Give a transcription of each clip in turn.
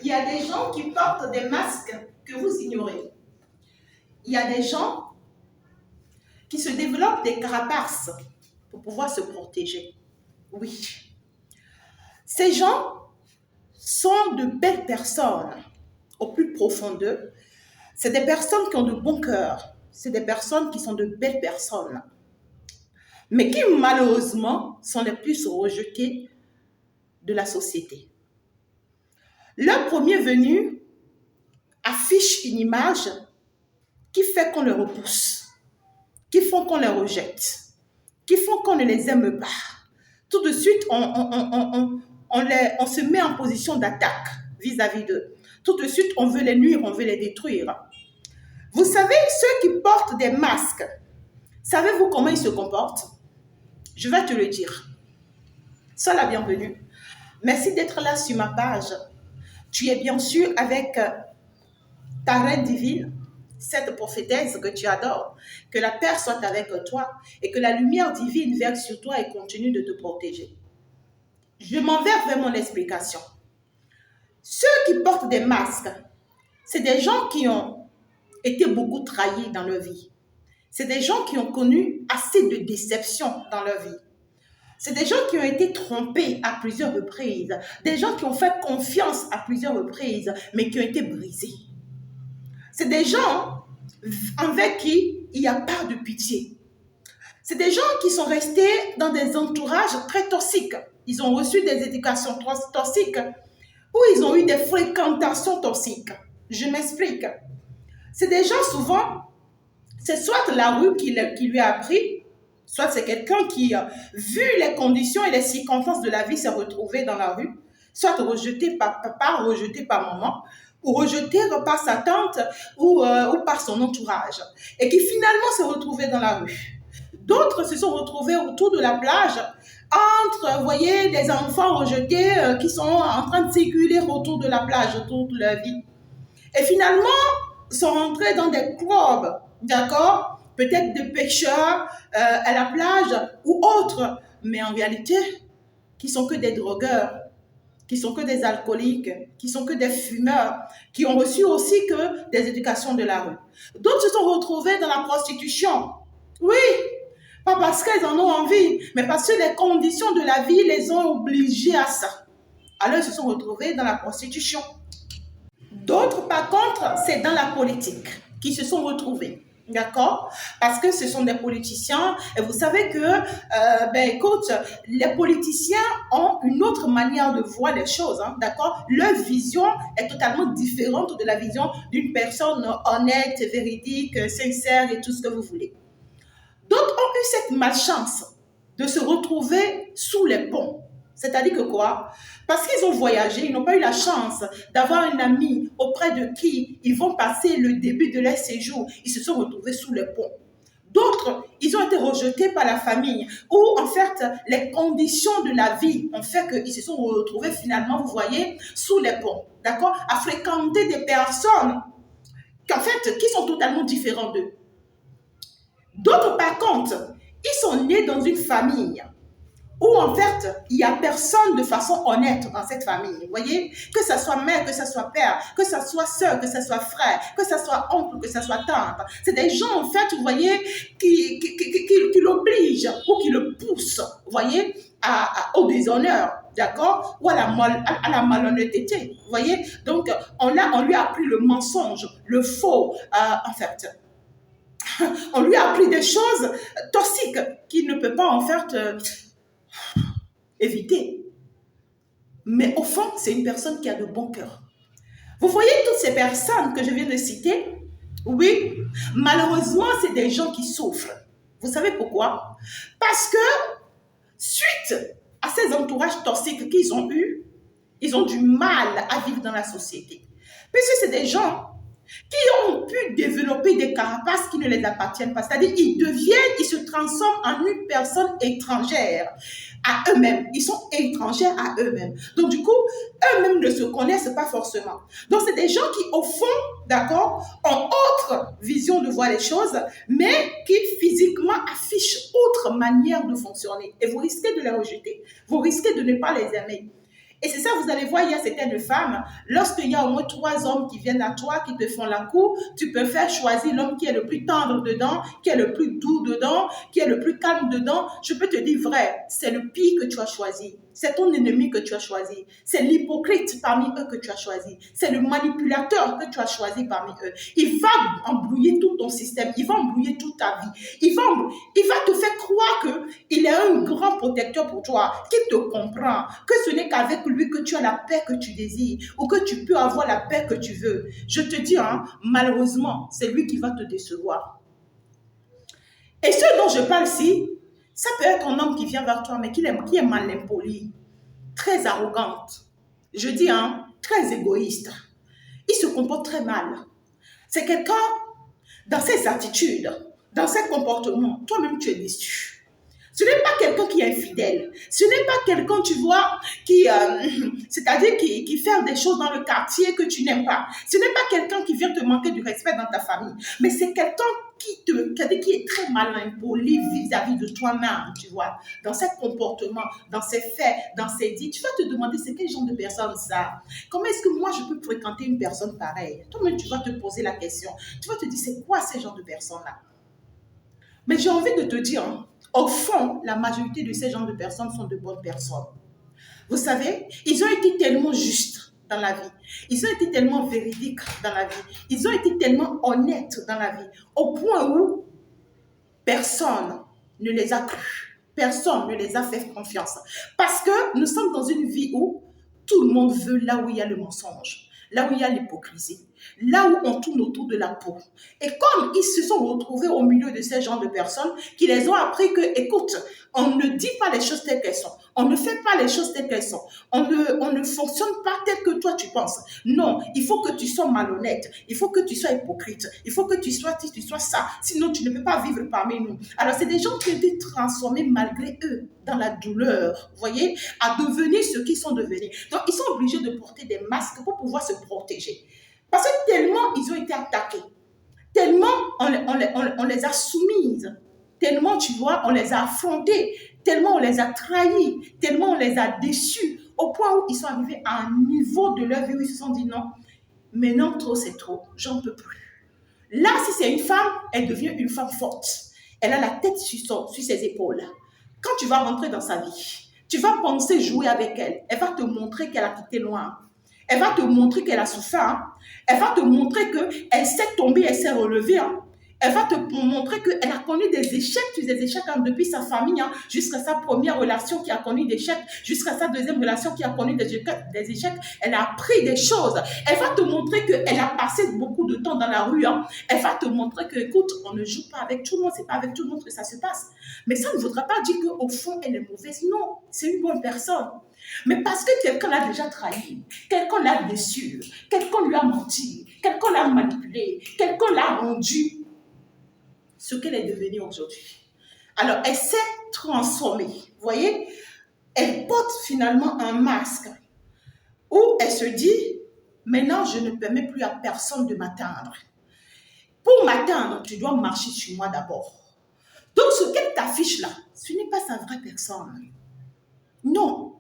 Il y a des gens qui portent des masques que vous ignorez. Il y a des gens qui se développent des carapaces pour pouvoir se protéger. Oui. Ces gens sont de belles personnes au plus profond d'eux. C'est des personnes qui ont de bons cœurs. C'est des personnes qui sont de belles personnes. Mais qui malheureusement sont les plus rejetées de la société. Leur premier venu affiche une image qui fait qu'on les repousse, qui font qu'on les rejette, qui font qu'on ne les aime pas. Tout de suite, on se met en position d'attaque vis-à-vis d'eux. Tout de suite, on veut les nuire, on veut les détruire. Vous savez, ceux qui portent des masques, savez-vous comment ils se comportent? Je vais te le dire. Sois la bienvenue. Merci d'être là sur ma page. Tu es bien sûr avec ta reine divine, cette prophétesse que tu adores. Que la paix soit avec toi et que la lumière divine verse sur toi et continue de te protéger. Je m'en vais vers mon explication. Ceux qui portent des masques, c'est des gens qui ont été beaucoup trahis dans leur vie. C'est des gens qui ont connu assez de déceptions dans leur vie. C'est des gens qui ont été trompés à plusieurs reprises. Des gens qui ont fait confiance à plusieurs reprises, mais qui ont été brisés. C'est des gens avec qui il n'y a pas de pitié. C'est des gens qui sont restés dans des entourages très toxiques. Ils ont reçu des éducations toxiques ou ils ont eu des fréquentations toxiques. Je m'explique. C'est des gens souvent, c'est soit la rue qui lui a appris, soit c'est quelqu'un qui, vu les conditions et les circonstances de la vie, s'est retrouvé dans la rue, soit rejeté par papa, rejeté par maman, ou rejeté par sa tante ou par son entourage, et qui finalement s'est retrouvé dans la rue. D'autres se sont retrouvés autour de la plage, entre, vous voyez, des enfants rejetés qui sont en train de circuler autour de la plage toute leur vie. Et finalement, sont rentrés dans des clubs, d'accord? Peut-être de pêcheurs à la plage ou autres, mais en réalité, qui sont que des drogueurs, qui sont que des alcooliques, qui sont que des fumeurs, qui ont reçu aussi que des éducations de la rue. D'autres se sont retrouvés dans la prostitution. Oui, pas parce qu'elles en ont envie, mais parce que les conditions de la vie les ont obligés à ça. Alors, ils se sont retrouvés dans la prostitution. D'autres, par contre, c'est dans la politique qui se sont retrouvés. D'accord? Parce que ce sont des politiciens et vous savez que, écoute, les politiciens ont une autre manière de voir les choses, hein, d'accord? Leur vision est totalement différente de la vision d'une personne honnête, véridique, sincère et tout ce que vous voulez. D'autres ont eu cette malchance de se retrouver sous les ponts. C'est-à-dire que quoi? Parce qu'ils ont voyagé, ils n'ont pas eu la chance d'avoir un ami auprès de qui ils vont passer le début de leur séjour. Ils se sont retrouvés sous les ponts. D'autres, ils ont été rejetés par la famille ou en fait, les conditions de la vie ont fait qu'ils se sont retrouvés finalement, vous voyez, sous les ponts, d'accord? À fréquenter des personnes qui sont totalement différentes d'eux. D'autres, par contre, ils sont nés dans une famille où en fait, il n'y a personne de façon honnête dans cette famille. Vous voyez? Que ce soit mère, que ce soit père, que ce soit soeur, que ce soit frère, que ce soit oncle, que ce soit tante. C'est des gens, en fait, vous voyez, qui l'obligent ou qui le poussent, vous voyez, au déshonneur, d'accord? Ou à la malhonnêteté, vous voyez? Donc, on lui a appris le mensonge, le faux, en fait. On lui a appris des choses toxiques qu'il ne peut pas, en fait, éviter. Mais au fond, c'est une personne qui a de bon cœur. Vous voyez toutes ces personnes que je viens de citer? Oui, malheureusement, c'est des gens qui souffrent. Vous savez pourquoi? Parce que, suite à ces entourages toxiques qu'ils ont eus, ils ont du mal à vivre dans la société. Puisque c'est des gens qui ont pu développer des carapaces qui ne les appartiennent pas. C'est-à-dire, ils se transforment en une personne étrangère à eux-mêmes. Ils sont étrangers à eux-mêmes. Donc, du coup, eux-mêmes ne se connaissent pas forcément. Donc, c'est des gens qui, au fond, d'accord, ont autre vision de voir les choses, mais qui physiquement affichent autre manière de fonctionner. Et vous risquez de les rejeter. Vous risquez de ne pas les aimer. Et c'est ça, vous allez voir, il y a certaines femmes, lorsqu'il y a au moins 3 hommes qui viennent à toi, qui te font la cour, tu peux faire choisir l'homme qui est le plus tendre dedans, qui est le plus doux dedans, qui est le plus calme dedans. Je peux te dire vrai, c'est le pire que tu as choisi. C'est ton ennemi que tu as choisi. C'est l'hypocrite parmi eux que tu as choisi. C'est le manipulateur que tu as choisi parmi eux. Il va embrouiller tout ton système. Il va embrouiller toute ta vie. Il va te faire croire qu'il est un grand protecteur pour toi, qu'il te comprend, que ce n'est qu'avec lui que tu as la paix que tu désires ou que tu peux avoir la paix que tu veux. Je te dis, malheureusement, c'est lui qui va te décevoir. Et ce dont je parle ici, ça peut être un homme qui vient vers toi, mais qui est mal impoli, très arrogante. Je dis, très égoïste. Il se comporte très mal. C'est quelqu'un, dans ses attitudes, dans ses comportements, toi-même tu es déçu. Ce n'est pas quelqu'un qui est infidèle. Ce n'est pas quelqu'un, tu vois, c'est-à-dire qui fait des choses dans le quartier que tu n'aimes pas. Ce n'est pas quelqu'un qui vient te manquer du respect dans ta famille. Mais c'est quelqu'un qui est très mal impoli vis-à-vis de toi-même, tu vois, dans ses comportements, dans ses faits, dans ses dits. Tu vas te demander, c'est quel genre de personne ça? Comment est-ce que moi, je peux fréquenter une personne pareille? Toi-même, tu vas te poser la question. Tu vas te dire, c'est quoi ces genres de personnes-là? Mais j'ai envie de te dire, au fond, la majorité de ces genres de personnes sont de bonnes personnes. Vous savez, ils ont été tellement justes dans la vie. Ils ont été tellement véridiques dans la vie. Ils ont été tellement honnêtes dans la vie. Au point où personne ne les a crus. Personne ne les a fait confiance. Parce que nous sommes dans une vie où tout le monde veut là où il y a le mensonge, là où il y a l'hypocrisie, là où on tourne autour de la peau. Et comme ils se sont retrouvés au milieu de ces genres de personnes qui les ont appris que, écoute, on ne dit pas les choses telles qu'elles sont. On ne fait pas les choses telles qu'elles sont. On ne fonctionne pas tel que toi tu penses. Non, il faut que tu sois malhonnête. Il faut que tu sois hypocrite. Il faut que tu sois ça. Sinon, tu ne peux pas vivre parmi nous. Alors, c'est des gens qui ont été transformés malgré eux dans la douleur, vous voyez, à devenir ce qu'ils sont devenus. Donc, ils sont obligés de porter des masques pour pouvoir se protéger. Parce que tellement ils ont été attaqués, tellement on les a soumises, tellement, tu vois, on les a affrontés, tellement on les a trahis, tellement on les a déçus, au point où ils sont arrivés à un niveau de leur vie où ils se sont dit non, maintenant trop c'est trop, j'en peux plus. Là, si c'est une femme, elle devient une femme forte. Elle a la tête sur ses épaules. Quand tu vas rentrer dans sa vie, tu vas penser jouer avec elle. Elle va te montrer qu'elle a quitté loin. Elle va te montrer qu'elle a souffert. Elle va te montrer qu'elle s'est tombée, elle s'est relevée. Elle va te montrer qu'elle a connu des échecs, depuis sa famille, jusqu'à sa première relation qui a connu des échecs, jusqu'à sa deuxième relation qui a connu des échecs. Elle a appris des choses. Elle va te montrer qu'elle a passé beaucoup de temps dans la rue. Elle va te montrer que, écoute, on ne joue pas avec tout le monde, c'est pas avec tout le monde que ça se passe. Mais ça ne voudra pas dire qu'au fond, elle est mauvaise. Non, c'est une bonne personne. Mais parce que quelqu'un l'a déjà trahi, quelqu'un l'a déçu, quelqu'un lui a menti, quelqu'un l'a manipulé, quelqu'un l'a rendu ce qu'elle est devenue aujourd'hui. Alors, elle s'est transformée, vous voyez? Elle porte finalement un masque où elle se dit, maintenant, je ne permets plus à personne de m'atteindre. Pour m'atteindre, tu dois marcher sur moi d'abord. Donc, ce qu'elle t'affiche là, ce n'est pas sa vraie personne. Non.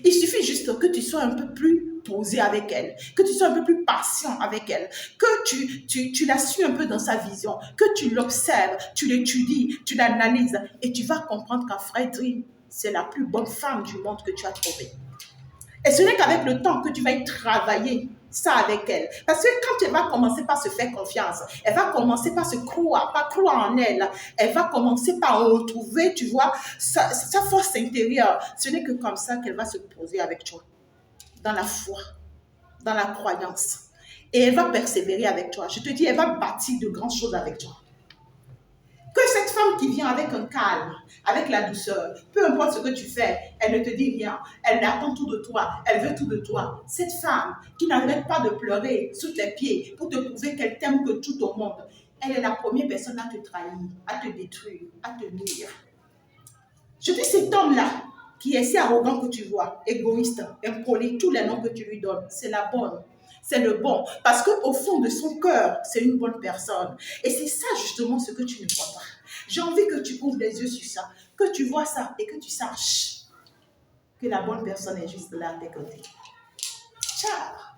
Il suffit juste que tu sois un peu plus posé avec elle, que tu sois un peu plus patient avec elle, que tu la suis un peu dans sa vision, que tu l'observes, tu l'étudies, tu l'analyses et tu vas comprendre qu'en Frédéric, c'est la plus bonne femme du monde que tu as trouvée. Et ce n'est qu'avec le temps que tu vas y travailler ça avec elle. Parce que quand elle va commencer par se faire confiance, elle va commencer par croire en elle, elle va commencer par retrouver, tu vois, sa force intérieure. Ce n'est que comme ça qu'elle va se poser avec toi, dans la foi, dans la croyance. Et elle va persévérer avec toi. Je te dis, elle va bâtir de grandes choses avec toi. Que cette femme qui vient avec un calme, avec la douceur, peu importe ce que tu fais, elle ne te dit rien, elle attend tout de toi, elle veut tout de toi. Cette femme qui n'arrête pas de pleurer sous tes pieds pour te prouver qu'elle t'aime que tout au monde, elle est la première personne à te trahir, à te détruire, à te nuire. Je dis cet homme-là, qui est si arrogant que tu vois, égoïste, impoli, tous les noms que tu lui donnes, c'est la bonne. C'est le bon. Parce qu'au fond de son cœur, c'est une bonne personne. Et c'est ça justement ce que tu ne vois pas. J'ai envie que tu ouvres les yeux sur ça, que tu vois ça et que tu saches que la bonne personne est juste là à tes côtés. Ciao!